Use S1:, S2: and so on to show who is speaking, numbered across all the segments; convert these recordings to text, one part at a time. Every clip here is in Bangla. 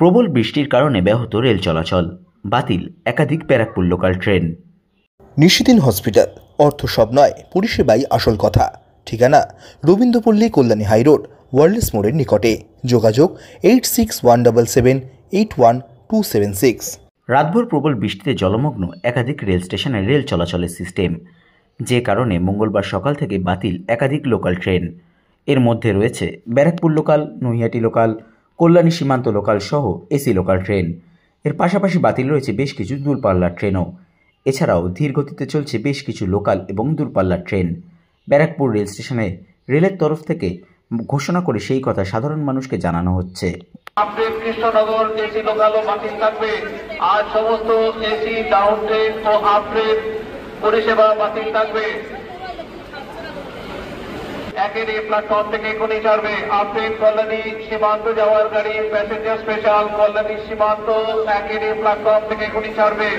S1: প্রবল বৃষ্টির কারণে ব্যাহত রেল চলাচল, বাতিল একাধিক ব্যারাকপুর লোকাল ট্রেন।
S2: নিশিদিন হসপিটাল, অর্থ সব নয়, পরিষেবাই আসল কথা। ঠিকানা রবীন্দ্রপল্লী, কল্যাণী হাইরোড, ওয়ার্ল্ডস মোড়ের নিকটে। যোগাযোগ 8617781276।
S1: রাতভর প্রবল বৃষ্টিতে জলমগ্ন একাধিক রেল স্টেশনে রেল চলাচলের সিস্টেম, যে কারণে মঙ্গলবার সকাল থেকে বাতিল একাধিক লোকাল ট্রেন। এর মধ্যে রয়েছে ব্যারাকপুর লোকাল, নৈহাটি লোকাল, কল্যাণী সীমান্ত লোকাল সহ এসি লোকাল ট্রেন। এর পাশাপাশি বাতিল রয়েছে বেশ কিছু দূরপাল্লার ট্রেনও। এছাড়াও ধীর গতিতে চলছে বেশ কিছু লোকাল এবং দূরপাল্লার ট্রেন। ব্যারাকপুর রেল স্টেশনে রেলের তরফ থেকে ঘোষণা করে সেই কথা সাধারণ মানুষকে জানানো হচ্ছে।
S3: কৃষ্ণনগর এসি লোকালও বাতিল থাকবে। আজ সমস্ত এসি, ডাউন ট্রেন ও আপ ট্রেন পরিষেবা বাতিল থাকবে। একের প্ল্যাটফর্ম থেকে এখনই ছাড়বে। আপ ট্রেন কল্যাণী সীমান্ত যাওয়ার গাড়ি প্যাসেঞ্জার স্পেশাল কল্যাণী সীমান্ত একের প্ল্যাটফর্ম থেকে এখনই ছাড়বে।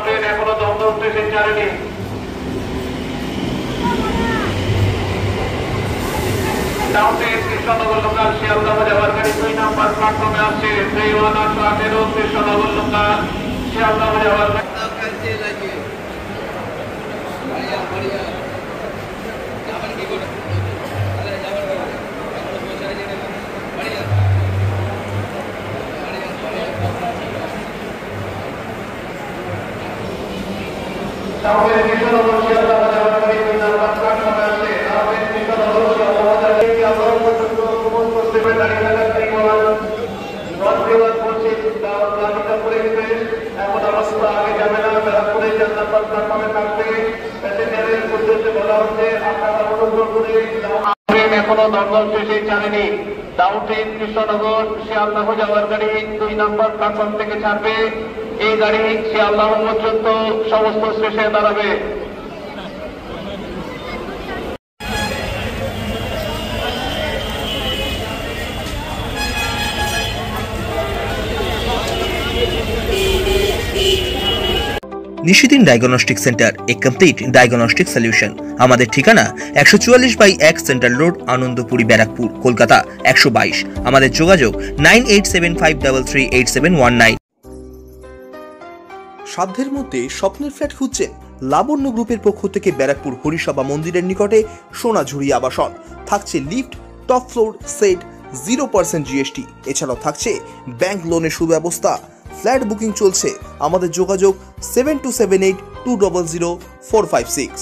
S3: ট্রেন এখনো দমদম স্টেশন ছাড়েনি। Down train Krishnanagar local Sealdah যাওয়ার গাড়ি 2 নম্বর প্ল্যাটফর্মে আসছে। 3118 কৃষ্ণনগর লোকাল শিয়ালদহ যাওয়ার গাড়ি। কৃষ্ণনগর শিয়ালদহ যাওয়ার গাড়ি 2 নম্বর প্ল্যাটফর্মে আসছে। কৃষ্ণনগর শিয়ালদহ দাঁড়িয়ে থাকা এমন অবস্থা আগে যাবে না। ব্যারাকপুরে 4 নম্বর প্ল্যাটফর্মে থাকবে। প্যাসেঞ্জারের উদ্দেশ্যে বলা হচ্ছে আপনারা অনুগ্রহ করে ট্রেন এখনো দমদম স্টেশন ছাড়েনি। ডাউন ট্রেন কৃষ্ণনগর শিয়ালদহ যাওয়ার গাড়ি 2 নম্বর প্ল্যাটফর্ম থেকে ছাড়বে। এই গাড়ি শিয়ালদহ পর্যন্ত সমস্ত স্টেশনে দাঁড়াবে।
S2: নিশিদিন ডায়াগনস্টিক সেন্টার, এ কমপ্লিট ডায়াগনস্টিক সলিউশন। আমাদের ঠিকানা 144/1 সেন্ট্রাল রোড, আনন্দপুরি, ব্যারাকপুর, কলকাতা 122। আমাদের যোগাযোগ 9875338719। সাধ্যের মধ্যে স্বপ্নের ফ্ল্যাট খুঁজছেন? লাবণ্য গ্রুপের পক্ষ থেকে ব্যারাকপুর হরিসভা মন্দিরের নিকটে সোনাঝুরি আবাসন। থাকছে lift, top floor, set, 0% GST। এছাড়াও থাকছে ব্যাংক লোনের সুব্যবস্থা। ফ্ল্যাট বুকিং চলছে। আমাদের যোগাযোগ 7278200456।